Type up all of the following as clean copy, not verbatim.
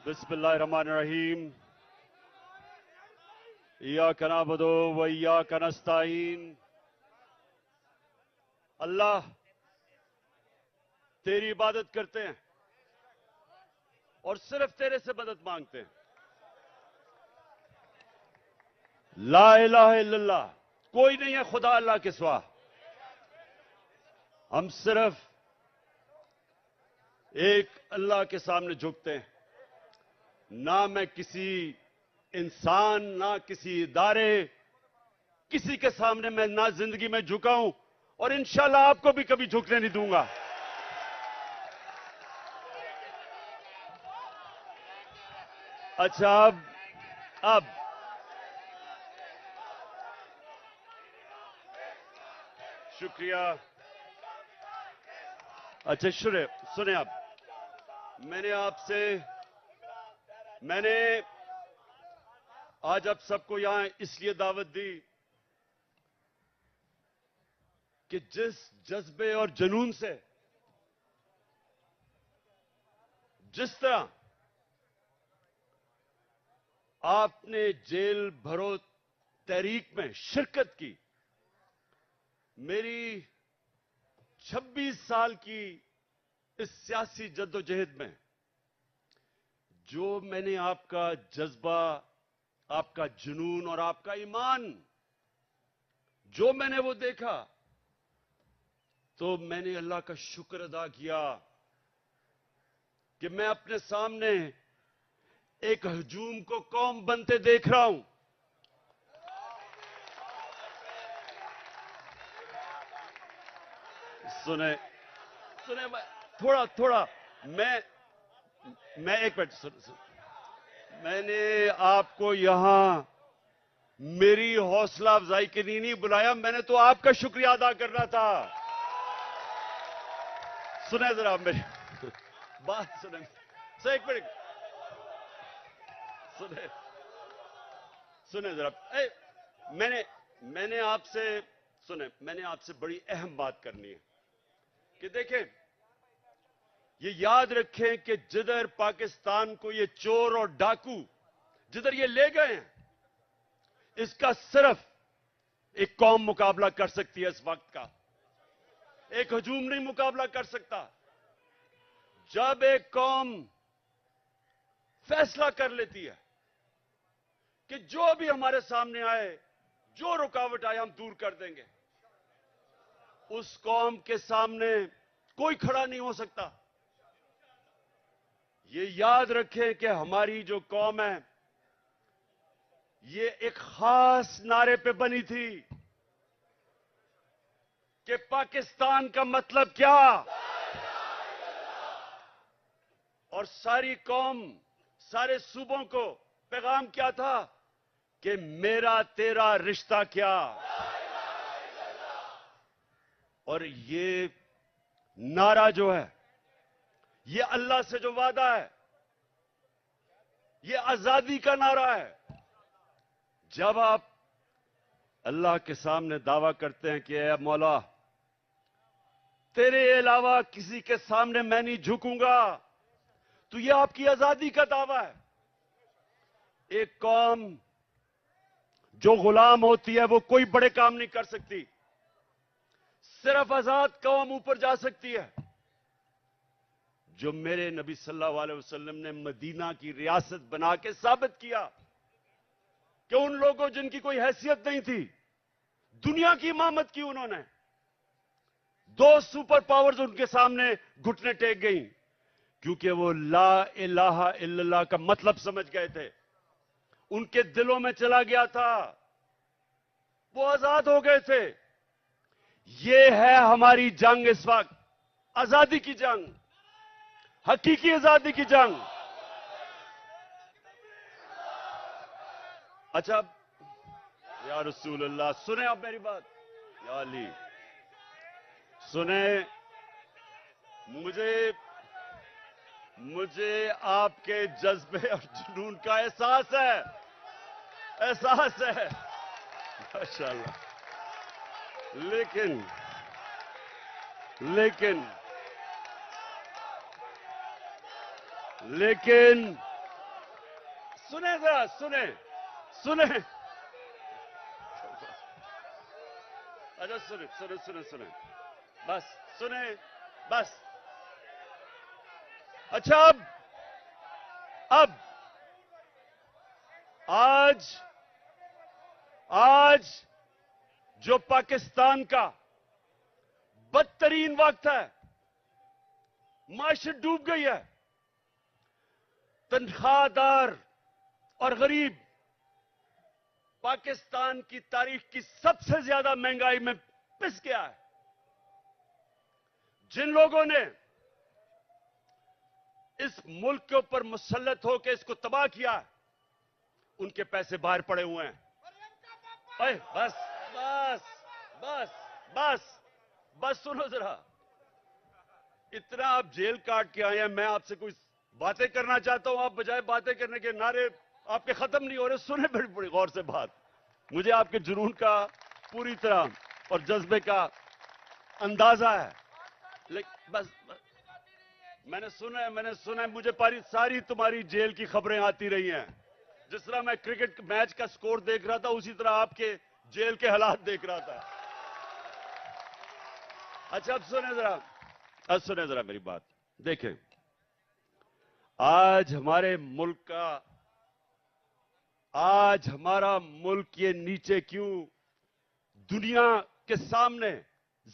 बिस्मिल्लाहिर्रहमानिर्रहीम। इय्याका नअबुदु व इय्याका नस्तईन। अल्लाह, तेरी इबादत करते हैं और सिर्फ तेरे से मदद मांगते हैं। ला इलाहा इल्लल्लाह, कोई नहीं है खुदा अल्लाह के सिवा। हम सिर्फ एक अल्लाह के सामने झुकते हैं। ना मैं किसी इंसान, ना किसी इदारे, किसी के सामने मैं ना जिंदगी में झुका हूं और इंशाल्लाह आपको भी कभी झुकने नहीं दूंगा। अच्छा, अब शुक्रिया। अच्छा सुने आप, मैंने आज आप सबको यहां इसलिए दावत दी कि जिस जज्बे और जुनून से, जिस तरह आपने जेल भरो तहरीक में शिरकत की, मेरी 26 साल की इस सियासी जद्दोजहद में जो मैंने आपका जज्बा, आपका जुनून और आपका ईमान जो मैंने वो देखा, तो मैंने अल्लाह का शुक्र अदा किया कि मैं अपने सामने एक हजूम को कौम बनते देख रहा हूं। सुने थोड़ा मैं एक मिनट मैंने आपको यहां मेरी हौसला अफजाई के लिए नहीं बुलाया, मैंने तो आपका शुक्रिया अदा करना था। सुने जरा मेरी बात, सुने एक मिनट, सुने जरा। मैंने आपसे बड़ी अहम बात करनी है कि देखें, ये याद रखें कि जिधर पाकिस्तान को ये चोर और डाकू जिधर ये ले गए हैं, इसका सिर्फ एक कौम मुकाबला कर सकती है। इस वक्त का एक हजूम नहीं मुकाबला कर सकता। जब एक कौम फैसला कर लेती है कि जो भी हमारे सामने आए, जो रुकावट आए, हम दूर कर देंगे, उस कौम के सामने कोई खड़ा नहीं हो सकता। ये याद रखें कि हमारी जो कौम है, ये एक खास नारे पे बनी थी कि पाकिस्तान का मतलब क्या, और सारी कौम, सारे सूबों को पैगाम क्या था कि मेरा तेरा रिश्ता क्या। और ये नारा जो है, ये अल्लाह से जो वादा है, ये आजादी का नारा है। जब आप अल्लाह के सामने दावा करते हैं कि ऐ मौला, तेरे अलावा किसी के सामने मैं नहीं झुकूंगा, तो ये आपकी आजादी का दावा है। एक कौम जो गुलाम होती है वो कोई बड़े काम नहीं कर सकती, सिर्फ आजाद कौम ऊपर जा सकती है। जो मेरे नबी सल्लल्लाहु अलैहि वसल्लम ने मदीना की रियासत बना के साबित किया कि उन लोगों जिनकी कोई हैसियत नहीं थी, दुनिया की इमामत की उन्होंने। 2 सुपर पावर्स उनके सामने घुटने टेक गई, क्योंकि वो ला इलाहा इल्लल्लाह का मतलब समझ गए थे, उनके दिलों में चला गया था, वो आजाद हो गए थे। ये है हमारी जंग इस वक्त, आजादी की जंग, हकीकी आजादी की जंग। अच्छा, या रसूल अल्लाह, सुने आप मेरी बात, या अली सुने। मुझे आपके जज्बे और जुनून का एहसास है, माशाअल्लाह। लेकिन सुने जरा, सुने सुने, अच्छा सुने सुने सुने सुने, बस सुने, बस। अच्छा अब आज आज जो पाकिस्तान का बदतरीन वक्त है, माशत डूब गई है, तनख्वाहदार और गरीब पाकिस्तान की तारीख की सबसे ज्यादा महंगाई में पिस गया है। जिन लोगों ने इस मुल्क के ऊपर मुसल्लत होकर इसको तबाह किया, उनके पैसे बाहर पड़े हुए हैं। अरे बस बस बस बस बस, सुनो जरा, इतना आप जेल काट के आए हैं, मैं आपसे कुछ बातें करना चाहता हूं, आप बजाय बातें करने के नारे आपके खत्म नहीं हो रहे। सुने बड़ी बड़ी गौर से बात, मुझे आपके जुनून का पूरी तरह और जज्बे का अंदाजा है, लेकिन बस मैंने सुना है, मुझे सारी तुम्हारी जेल की खबरें आती रही हैं। जिस तरह मैं क्रिकेट मैच का स्कोर देख रहा था, उसी तरह आपके जेल के हालात देख रहा था। अच्छा अब सुने जरा मेरी बात। देखें, आज हमारा मुल्क ये नीचे क्यों दुनिया के सामने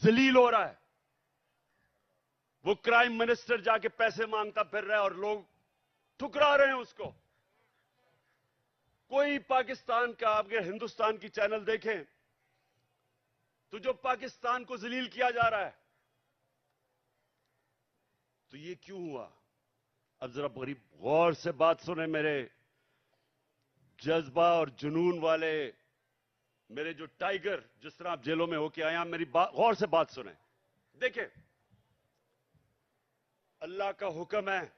जलील हो रहा है? वो क्राइम मिनिस्टर जाके पैसे मांगता फिर रहा है और लोग ठुकरा रहे हैं उसको। कोई पाकिस्तान का, आप अगर हिंदुस्तान की चैनल देखें तो जो पाकिस्तान को जलील किया जा रहा है, तो ये क्यों हुआ? अब जरा बड़ी गौर से बात सुने, मेरे जज्बा और जुनून वाले, मेरे जो टाइगर, जिस तरह आप जेलों में होके आए हैं, मेरी गौर से बात सुने। देखें, अल्लाह का हुक्म है,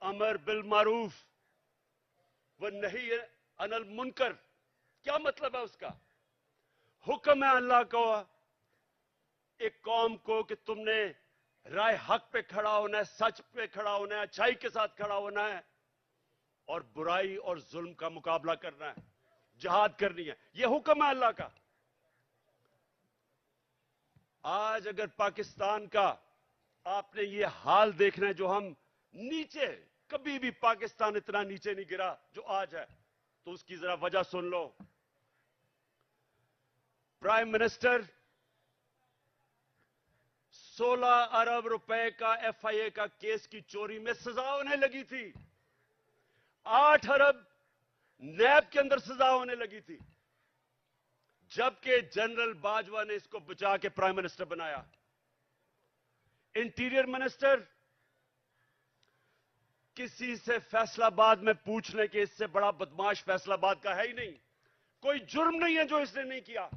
अमर बिल मारूफ व नही अनिल मुनकर। क्या मतलब है उसका? हुक्म है अल्लाह को एक कौम को कि तुमने राय हक पे खड़ा होना है, सच पे खड़ा होना है, अच्छाई के साथ खड़ा होना है और बुराई और जुल्म का मुकाबला करना है, जिहाद करनी है। यह हुक्म है अल्लाह का। आज अगर पाकिस्तान का आपने ये हाल देखना है, जो हम नीचे, कभी भी पाकिस्तान इतना नीचे नहीं गिरा जो आज है, तो उसकी जरा वजह सुन लो। प्राइम मिनिस्टर 16 अरब रुपए का एफआईए का केस की चोरी में सजा होने लगी थी। 8 अरब नैब के अंदर सजा होने लगी थी, जबकि जनरल बाजवा ने इसको बचा के प्राइम मिनिस्टर बनाया। इंटीरियर मिनिस्टर किसी से फैसलाबाद में पूछने के इससे बड़ा बदमाश फैसलाबाद का है ही नहीं। कोई जुर्म नहीं है जो इसने नहीं किया,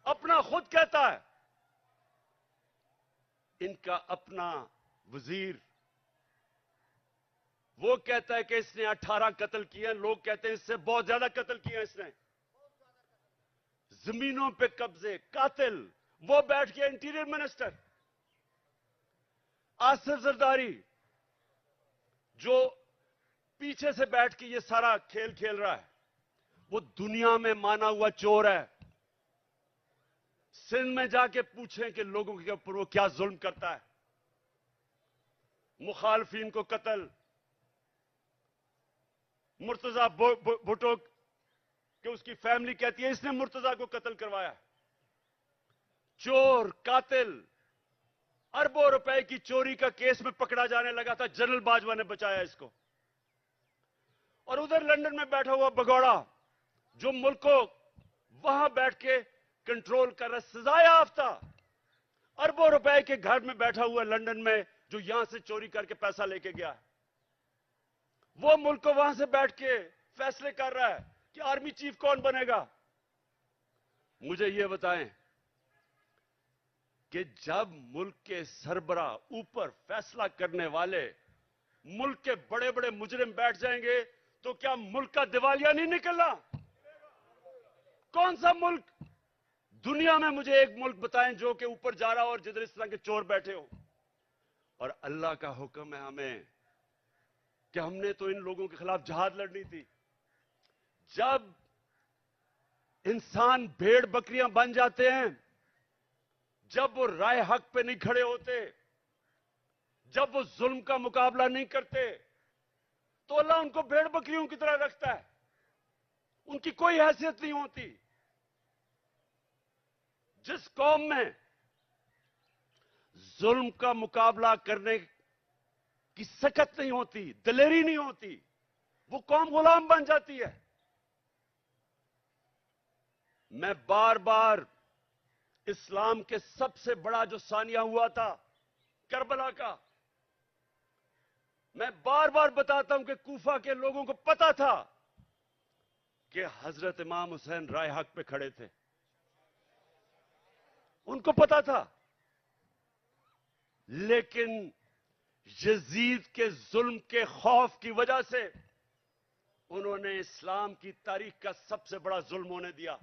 अपना खुद कहता है। इनका अपना वजीर वो कहता है कि इसने 18 कत्ल किए हैं, लोग कहते हैं इससे बहुत ज्यादा कत्ल किए हैं इसने। जमीनों पे कब्जे, कातिल, वो बैठ गया इंटीरियर मिनिस्टर। आसिफ जरदारी जो पीछे से बैठ के ये सारा खेल खेल रहा है, वो दुनिया में माना हुआ चोर है। सिंध में जाके पूछें कि लोगों के ऊपर वो क्या जुल्म करता है, मुखालफिन को कत्ल। मुर्तजा भुट्टो कि उसकी फैमिली कहती है इसने मुर्तजा को कत्ल करवाया। चोर, कातिल, अरबों रुपए की चोरी का केस में पकड़ा जाने लगा था, जनरल बाजवा ने बचाया इसको। और उधर लंदन में बैठा हुआ भगौड़ा जो मुल्क को वहां बैठ के कंट्रोल कर रहा, सजा याफ्ता, अरबों रुपए के घर में बैठा हुआ लंदन में, जो यहां से चोरी करके पैसा लेके गया, वो मुल्क को वहां से बैठ के फैसले कर रहा है कि आर्मी चीफ कौन बनेगा। मुझे यह बताएं कि जब मुल्क के सरबरा ऊपर फैसला करने वाले मुल्क के बड़े बड़े मुजरिम बैठ जाएंगे, तो क्या मुल्क का दिवालिया नहीं निकलना? कौन सा मुल्क दुनिया में, मुझे एक मुल्क बताएं जो कि ऊपर जा रहा हो और जिधर इस तरह के चोर बैठे हो। और अल्लाह का हुक्म है हमें कि हमने तो इन लोगों के खिलाफ जहाद लड़नी थी। जब इंसान भेड़ बकरियां बन जाते हैं, जब वो राय हक पे नहीं खड़े होते, जब वो जुल्म का मुकाबला नहीं करते, तो अल्लाह उनको भेड़ बकरियों की तरह रखता है। उनकी कोई हैसियत नहीं होती। जिस कौम में जुल्म का मुकाबला करने की सकत नहीं होती, दिलेरी नहीं होती, वो कौम गुलाम बन जाती है। मैं बार बार इस्लाम के सबसे बड़ा जो सानिया हुआ था करबला का, मैं बार बार बताता हूं कि कूफा के लोगों को पता था कि हजरत इमाम हुसैन राय हक पे खड़े थे। उनको पता था, लेकिन यजीद के जुल्म के खौफ की वजह से उन्होंने इस्लाम की तारीख का सबसे बड़ा जुल्म होने दिया।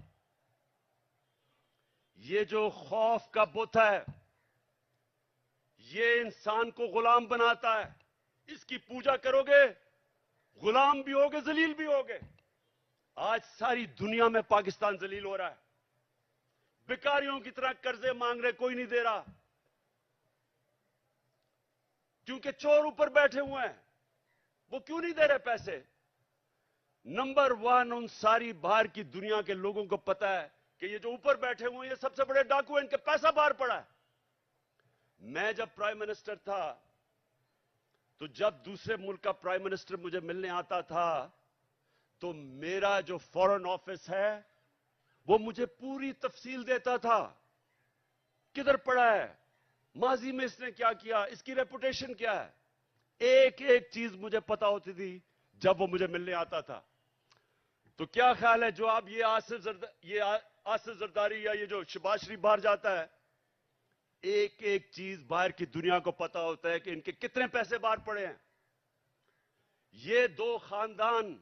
ये जो खौफ का बुत है, ये इंसान को गुलाम बनाता है। इसकी पूजा करोगे, गुलाम भी होगे, जलील भी होगे। आज सारी दुनिया में पाकिस्तान जलील हो रहा है। भिखारियों की तरह कर्जे मांग रहे, कोई नहीं दे रहा, क्योंकि चोर ऊपर बैठे हुए हैं। वो क्यों नहीं दे रहे पैसे? नंबर वन, उन सारी बाहर की दुनिया के लोगों को पता है कि ये जो ऊपर बैठे हुए हैं, ये सबसे बड़े डाकू हैं, इनके पैसा बाहर पड़ा है। मैं जब प्राइम मिनिस्टर था, तो जब दूसरे मुल्क का प्राइम मिनिस्टर मुझे मिलने आता था, तो मेरा जो फॉरेन ऑफिस है वो मुझे पूरी तफसील देता था। किधर पड़ा है, माजी में इसने क्या किया, इसकी रेपुटेशन क्या है, एक एक चीज मुझे पता होती थी जब वो मुझे मिलने आता था। तो क्या ख्याल है, जो आप ये आसिफ जरदारी या ये जो शहबाज शरीफ बाहर जाता है, एक एक चीज बाहर की दुनिया को पता होता है कि इनके कितने पैसे बाहर पड़े हैं। ये दो खानदान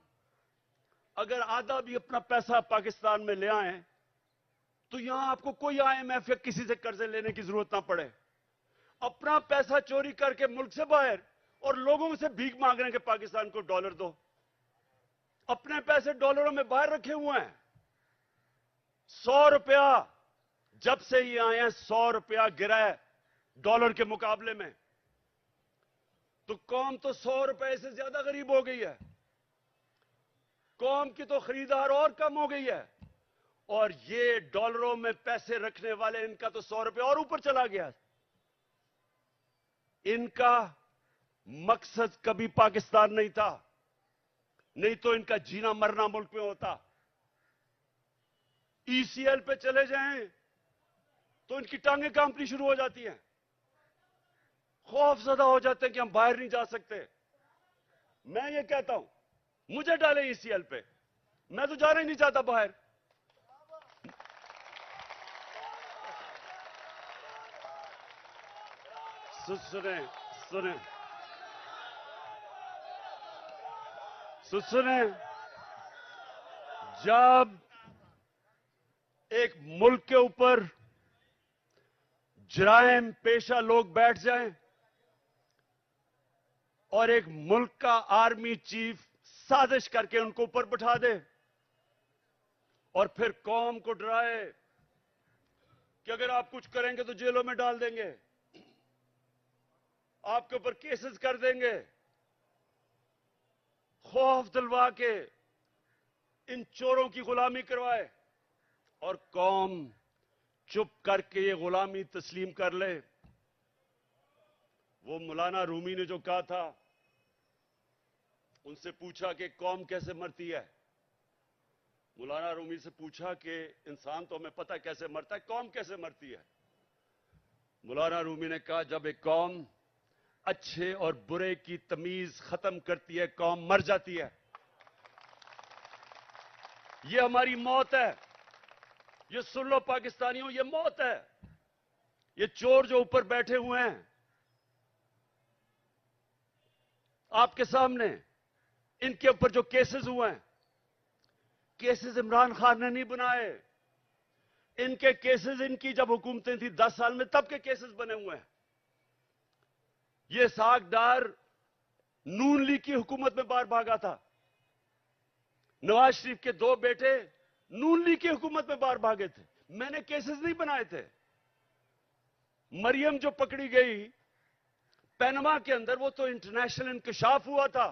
अगर आधा भी अपना पैसा पाकिस्तान में ले आए, तो यहां आपको कोई आईएमएफ या किसी से कर्जे लेने की जरूरत ना पड़े। अपना पैसा चोरी करके मुल्क से बाहर और लोगों से भीख मांग रहे हैं कि पाकिस्तान को डॉलर दो। अपने पैसे डॉलरों में बाहर रखे हुए हैं। 100 रुपया जब से ये आए हैं, 100 रुपया गिरा है डॉलर के मुकाबले में। तो कौम तो 100 रुपए से ज्यादा गरीब हो गई है। कौम की तो खरीदार और कम हो गई है, और ये डॉलरों में पैसे रखने वाले, इनका तो 100 रुपये और ऊपर चला गया। इनका मकसद कभी पाकिस्तान नहीं था, नहीं तो इनका जीना मरना मुल्क में होता। ईसीएल पे चले जाएं तो इनकी टांगें कांपनी शुरू हो जाती हैं, खौफजदा हो जाते हैं कि हम बाहर नहीं जा सकते। मैं ये कहता हूं, मुझे डाले ईसीएल पे, मैं तो जाना ही नहीं चाहता बाहर। सुने सुने सुने, जब एक मुल्क के ऊपर जराइम पेशा लोग बैठ जाएं और एक मुल्क का आर्मी चीफ साजिश करके उनको ऊपर बिठा दे और फिर कौम को डराए कि अगर आप कुछ करेंगे तो जेलों में डाल देंगे, आपके ऊपर केसेस कर देंगे, खौफ दिलवा के इन चोरों की गुलामी करवाए, और कौम चुप करके ये गुलामी तस्लीम कर ले। वो मौलाना रूमी ने जो कहा था, उनसे पूछा कि कौम कैसे मरती है। मौलाना रूमी से पूछा कि इंसान तो हमें पता है कैसे मरता है, कौम कैसे मरती है। मौलाना रूमी ने कहा, जब एक कौम अच्छे और बुरे की तमीज खत्म करती है, कौम मर जाती है। ये हमारी मौत है। ये सुन लो पाकिस्तानियों, ये मौत है। ये चोर जो ऊपर बैठे हुए हैं आपके सामने, इनके ऊपर जो केसेस हुए हैं, केसेस इमरान खान ने नहीं बनाए। इनके केसेस, इनकी जब हुकूमतें थी 10 साल में, तब के केसेस बने हुए हैं। ये सागदार नून लीग की हुकूमत में बाहर भागा था। नवाज शरीफ के 2 बेटे नून लीग की हुकूमत में बाहर भागे थे। मैंने केसेस नहीं बनाए थे। मरियम जो पकड़ी गई पनामा के अंदर, वो तो इंटरनेशनल इंकशाफ हुआ था,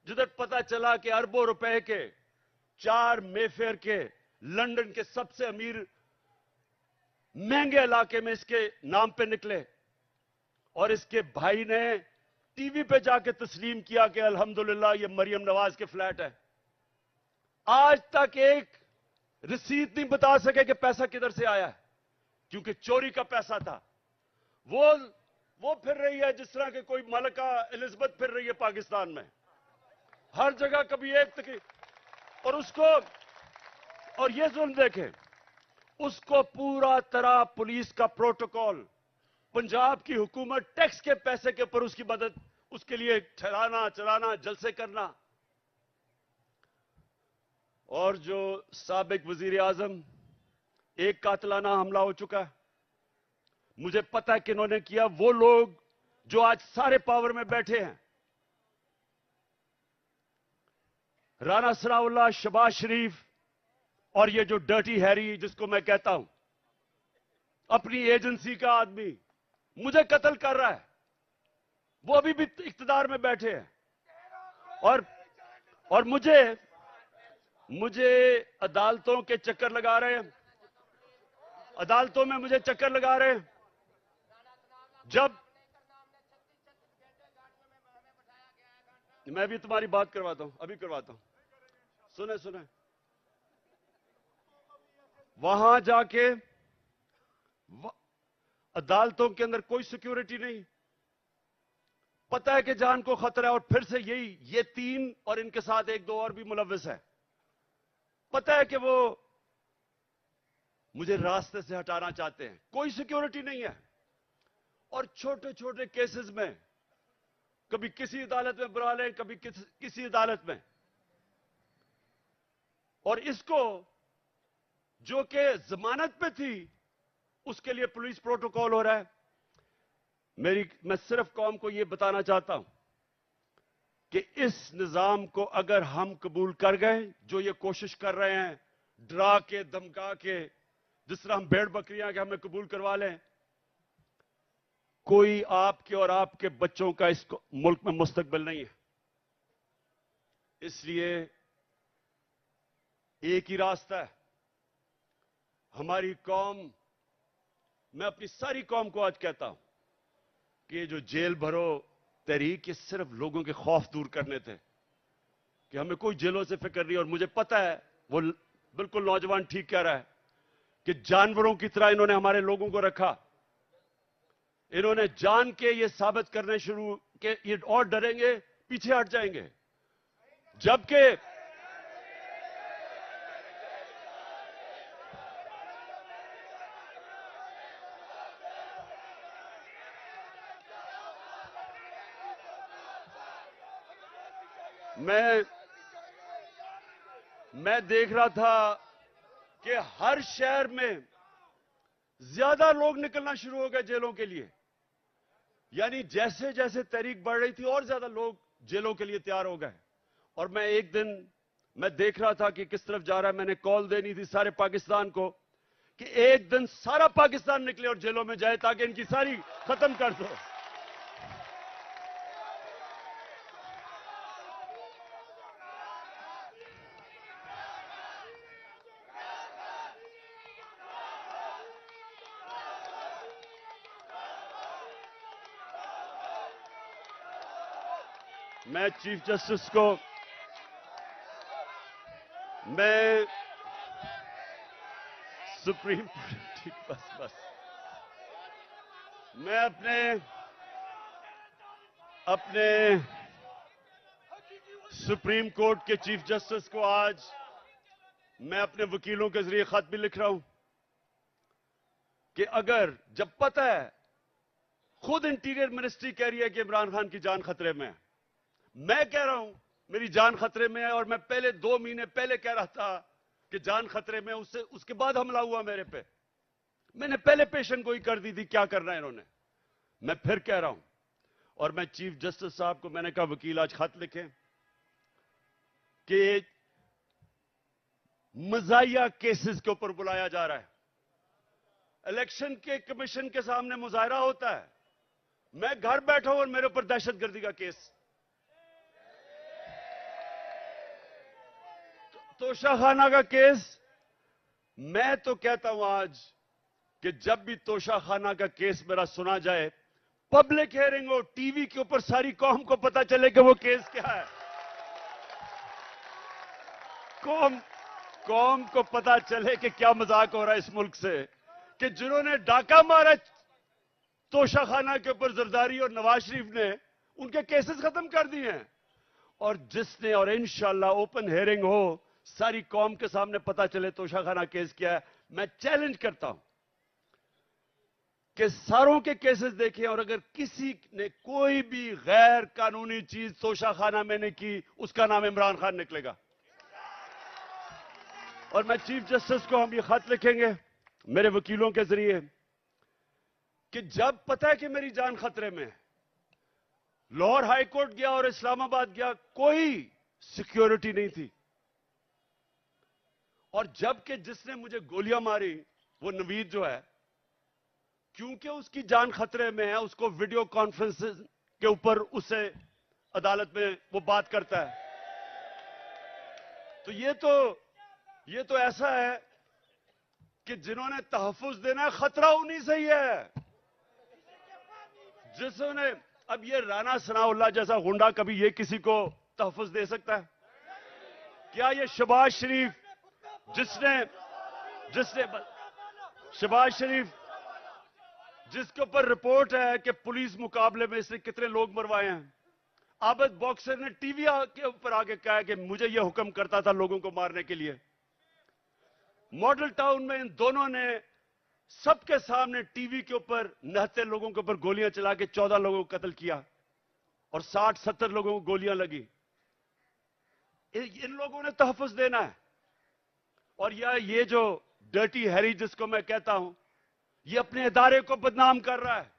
जिधर पता चला कि अरबों रुपए के 4 मेफेयर के लंदन के सबसे अमीर महंगे इलाके में इसके नाम पे निकले, और इसके भाई ने टीवी पे जाके तस्लीम किया कि अल्हम्दुलिल्लाह ये मरियम नवाज के फ्लैट है। आज तक एक रसीद नहीं बता सके कि पैसा किधर से आया है, क्योंकि चोरी का पैसा था। वो फिर रही है जिस तरह के कोई मलका एलिजाबेथ फिर रही है पाकिस्तान में, हर जगह कभी एक तक। और ये जुल्म देखें, उसको पूरा तरह पुलिस का प्रोटोकॉल, पंजाब की हुकूमत टैक्स के पैसे के ऊपर उसकी मदद, उसके लिए ठहराना चलाना जलसे करना। और जो साबिक वजीर आजम, एक कातिलाना हमला हो चुका है, मुझे पता है कि इन्होंने किया। वो लोग जो आज सारे पावर में बैठे हैं, राना सनाउल्लाह, शहबाज शरीफ, और ये जो डर्टी हैरी जिसको मैं कहता हूं, अपनी एजेंसी का आदमी मुझे कत्ल कर रहा है। वो अभी भी इख्तिदार में बैठे हैं, और मुझे अदालतों के चक्कर लगा रहे हैं, अदालतों में मुझे चक्कर लगा रहे हैं। जब मैं भी तुम्हारी बात करवाता हूं, अभी करवाता हूं, सुने वहां जाके अदालतों के अंदर कोई सिक्योरिटी नहीं, पता है कि जान को खतरा है। और फिर से ये 3 और इनके साथ 1-2 और भी मुलव्विस है, पता है कि वो मुझे रास्ते से हटाना चाहते हैं, कोई सिक्योरिटी नहीं है। और छोटे छोटे केसेस में कभी किसी अदालत में बुला लें, कभी किसी अदालत में, और इसको जो कि जमानत पे थी उसके लिए पुलिस प्रोटोकॉल हो रहा है। मैं सिर्फ कौम को यह बताना चाहता हूं कि इस निजाम को अगर हम कबूल कर गए, जो ये कोशिश कर रहे हैं डरा के धमका के, जिस तरह हम भेड़ बकरियां के हमें कबूल करवा लें, कोई आपके और आपके बच्चों का इस मुल्क में मुस्तकबिल नहीं है। इसलिए एक ही रास्ता है। हमारी कौम, मैं अपनी सारी कौम को आज कहता हूं कि ये जो जेल भरो तहरीक, ये सिर्फ लोगों के खौफ दूर करने थे कि हमें कोई जेलों से फिक्र नहीं। और मुझे पता है, वो बिल्कुल नौजवान ठीक कह रहा है कि जानवरों की तरह इन्होंने हमारे लोगों को रखा। इन्होंने जान के ये साबित करने शुरू कि ये और डरेंगे, पीछे हट जाएंगे, जबकि मैं देख रहा था कि हर शहर में ज्यादा लोग निकलना शुरू हो गए जेलों के लिए। यानी जैसे जैसे तहरीक बढ़ रही थी और ज्यादा लोग जेलों के लिए तैयार हो गए। और मैं एक दिन देख रहा था कि किस तरफ जा रहा है। मैंने कॉल देनी थी सारे पाकिस्तान को कि एक दिन सारा पाकिस्तान निकले और जेलों में जाए ताकि इनकी सारी खत्म कर दो। मैं चीफ जस्टिस को, मैं सुप्रीम, ठीक, बस मैं अपने सुप्रीम कोर्ट के चीफ जस्टिस को आज मैं अपने वकीलों के जरिए खत भी लिख रहा हूं कि अगर, जब पता है, खुद इंटीरियर मिनिस्ट्री कह रही है कि इमरान खान की जान खतरे में है, मैं कह रहा हूं मेरी जान खतरे में है, और मैं पहले 2 महीने पहले कह रहा था कि जान खतरे में, उसके बाद हमला हुआ मेरे पे। मैंने पहले पेशेंट गोई कर दी थी क्या करना है इन्होंने। मैं फिर कह रहा हूं, और मैं चीफ जस्टिस साहब को मैंने कहा, वकील आज खत लिखें कि मजाहिया केसेस के ऊपर बुलाया जा रहा है। इलेक्शन के कमीशन के सामने मुजाहरा होता है, मैं घर बैठा हूं और मेरे ऊपर दहशतगर्दी का केस। तोशाखाना का केस, मैं तो कहता हूं आज कि जब भी तोशाखाना का केस मेरा सुना जाए, पब्लिक हियरिंग हो, टीवी के ऊपर सारी कौम को पता चले कि वो केस क्या है। कौम को पता चले कि क्या मजाक हो रहा है इस मुल्क से, कि जिन्होंने डाका मारा तोशाखाना के ऊपर जरदारी और नवाज शरीफ ने, उनके केसेस खत्म कर दिए हैं। और जिसने, और इंशाल्लाह ओपन हियरिंग हो, सारी कौम के सामने पता चले तोशाखाना केस क्या है। मैं चैलेंज करता हूं कि सारों के केसेस देखें, और अगर किसी ने कोई भी गैर कानूनी चीज तोशाखाना में ने की, उसका नाम इमरान खान निकलेगा। और मैं चीफ जस्टिस को हम ये खत लिखेंगे मेरे वकीलों के जरिए कि जब पता है कि मेरी जान खतरे में, लाहौर हाई कोर्ट गया और इस्लामाबाद गया, कोई सिक्योरिटी नहीं थी। और जबकि जिसने मुझे गोलियां मारी वो नवीद जो है, क्योंकि उसकी जान खतरे में है, उसको वीडियो कॉन्फ्रेंस के ऊपर उसे अदालत में वो बात करता है। तो ये तो ऐसा है कि जिन्होंने तहफ्फुज देना है, खतरा उन्हीं से ही है। जिसने, अब ये राना सनाउल्लाह जैसा गुंडा कभी ये किसी को तहफ्फुज दे सकता है क्या? ये शहबाज शरीफ जिसने शहबाज शरीफ जिसके ऊपर रिपोर्ट है कि पुलिस मुकाबले में इसने कितने लोग मरवाए हैं, आबद बॉक्सर ने टीवी के ऊपर आके कहा कि मुझे यह हुक्म करता था लोगों को मारने के लिए। मॉडल टाउन में इन दोनों ने सबके सामने टीवी के ऊपर नहते लोगों के ऊपर गोलियां चला के 14 लोगों को कत्ल किया और 60-70 लोगों को गोलियां लगी। इन लोगों ने तहफ्फुज देना है। और ये जो डर्टी हैरी जिसको मैं कहता हूं, ये अपने इदारे को बदनाम कर रहा है।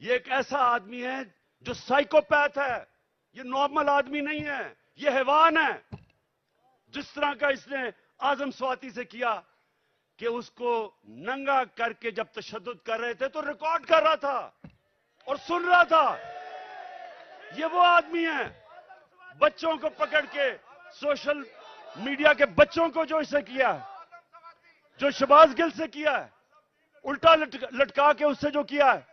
ये एक ऐसा आदमी है जो साइकोपैथ है, ये नॉर्मल आदमी नहीं है, ये हैवान है। जिस तरह का इसने आजम स्वाति से किया कि उसको नंगा करके जब तशद्दुद कर रहे थे तो रिकॉर्ड कर रहा था और सुन रहा था। ये वो आदमी है, बच्चों को पकड़ के, सोशल मीडिया के बच्चों को जो इससे किया, जो शहबाज गिल से किया है, उल्टा लटका के उससे जो किया है।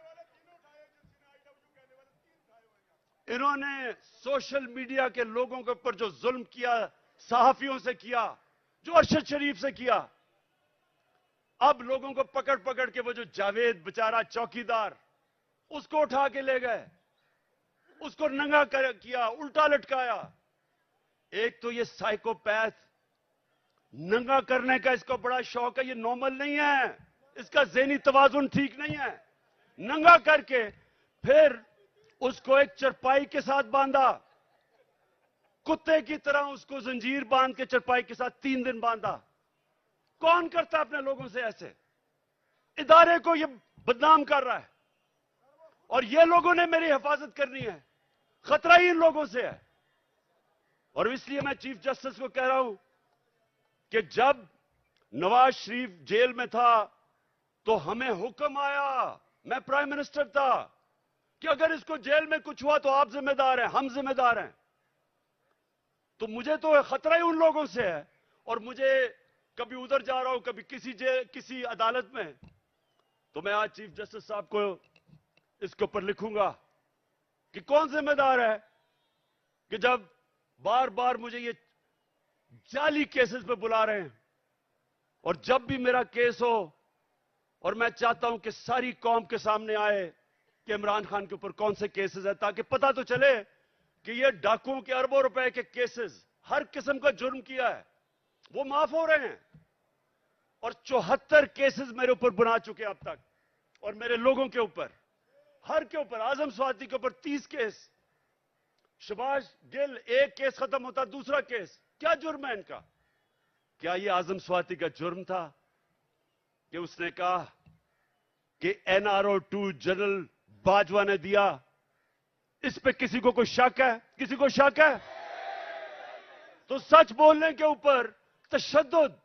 इन्होंने सोशल मीडिया के लोगों के ऊपर जो जुल्म किया, सहाफियों से किया, जो अरशद शरीफ से किया, अब लोगों को पकड़ पकड़ के वो जो जावेद बेचारा चौकीदार, उसको उठा के ले गए, उसको नंगा किया, उल्टा लटकाया। एक तो ये साइकोपैथ, नंगा करने का इसको बड़ा शौक है, ये नॉर्मल नहीं है, इसका ज़हनी तवाजुन ठीक नहीं है। नंगा करके फिर उसको एक चरपाई के साथ बांधा, कुत्ते की तरह उसको जंजीर बांध के चरपाई के साथ 3 दिन बांधा। कौन करता है अपने लोगों से ऐसे? इदारे को ये बदनाम कर रहा है और ये लोगों ने मेरी हिफाजत करनी है। खतरा ही इन लोगों से है। और इसलिए मैं चीफ जस्टिस को कह रहा हूं कि जब नवाज शरीफ जेल में था तो हमें हुक्म आया, मैं प्राइम मिनिस्टर था, कि अगर इसको जेल में कुछ हुआ तो आप जिम्मेदार हैं, हम जिम्मेदार हैं। तो मुझे तो खतरा ही उन लोगों से है। और मुझे कभी उधर जा रहा हूं, कभी किसी अदालत में, तो मैं आज चीफ जस्टिस साहब को इसके ऊपर लिखूंगा कि कौन जिम्मेदार है कि जब बार बार मुझे ये जाली केसेस पे बुला रहे हैं। और जब भी मेरा केस हो, और मैं चाहता हूं कि सारी कौम के सामने आए कि इमरान खान के ऊपर कौन से केसेस है, ताकि पता तो चले कि ये डाकुओं के अरबों रुपए के केसेस, हर किस्म का जुर्म किया है, वो माफ हो रहे हैं। और 74 केसेस मेरे ऊपर बना चुके हैं अब तक, और मेरे लोगों के ऊपर, हर के ऊपर, आजम स्वाति के ऊपर 30 केस, शहबाज गिल एक केस खत्म होता दूसरा केस। क्या जुर्म है इनका? क्या ये आजम स्वाति का जुर्म था कि उसने कहा कि NRO 2 जनरल बाजवा ने दिया इस पे किसी को कोई शक है? किसी को शक है? तो सच बोलने के ऊपर तशद्दुद,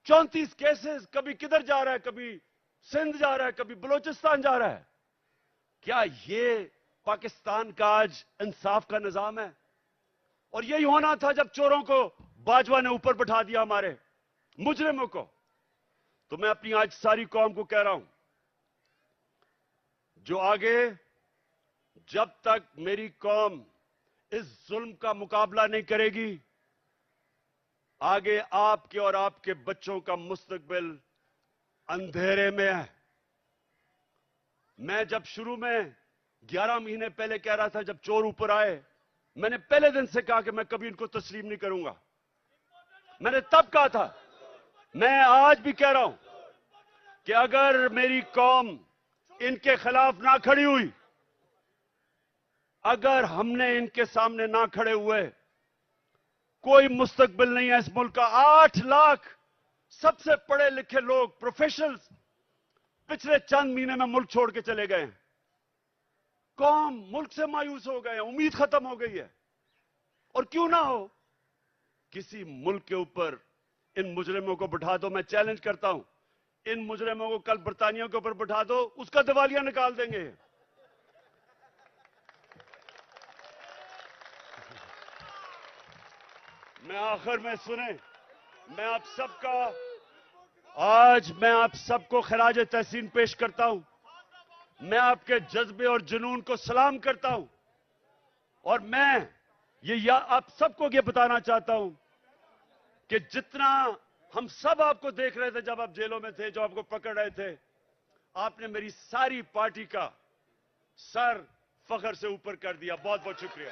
34 केसेस, कभी किधर जा रहा है, कभी सिंध जा रहा है, कभी बलूचिस्तान जा रहा है। क्या ये पाकिस्तान का आज इंसाफ का निजाम है? और यही होना था जब चोरों को बाजवा ने ऊपर बैठा दिया, हमारे मुजरिमों को। तो मैं अपनी आज सारी कौम को कह रहा हूं, जो आगे जब तक मेरी कौम इस जुल्म का मुकाबला नहीं करेगी, आगे आपके और आपके बच्चों का मुस्तकबिल अंधेरे में है। मैं जब शुरू में 11 महीने पहले कह रहा था, जब चोर ऊपर आए, मैंने पहले दिन से कहा कि मैं कभी इनको तस्लीम नहीं करूंगा। मैंने तब कहा था, मैं आज भी कह रहा हूं कि अगर मेरी कौम इनके खिलाफ ना खड़ी हुई, अगर हमने इनके सामने ना खड़े हुए, कोई मुस्तकबिल नहीं है इस मुल्क का। 8 लाख सबसे पढ़े लिखे लोग, प्रोफेशनल्स, पिछले चंद महीने में मुल्क छोड़ के चले गए हैं। कौम, मुल्क से मायूस हो गए हैं, उम्मीद खत्म हो गई है। और क्यों ना हो, किसी मुल्क के ऊपर इन मुजरिमों को बिठा दो। मैं चैलेंज करता हूं, इन मुजरिमों को कल बरतानिया के ऊपर बिठा दो, उसका दिवालिया निकाल देंगे। मैं आखिर में सुने, मैं आप सबको खराज तहसीन पेश करता हूं। मैं आपके जज्बे और जुनून को सलाम करता हूं। और मैं आप सबको ये बताना चाहता हूं कि जितना हम सब आपको देख रहे थे जब आप जेलों में थे, जो आपको पकड़ रहे थे, आपने मेरी सारी पार्टी का सर फख्र से ऊपर कर दिया। बहुत बहुत शुक्रिया।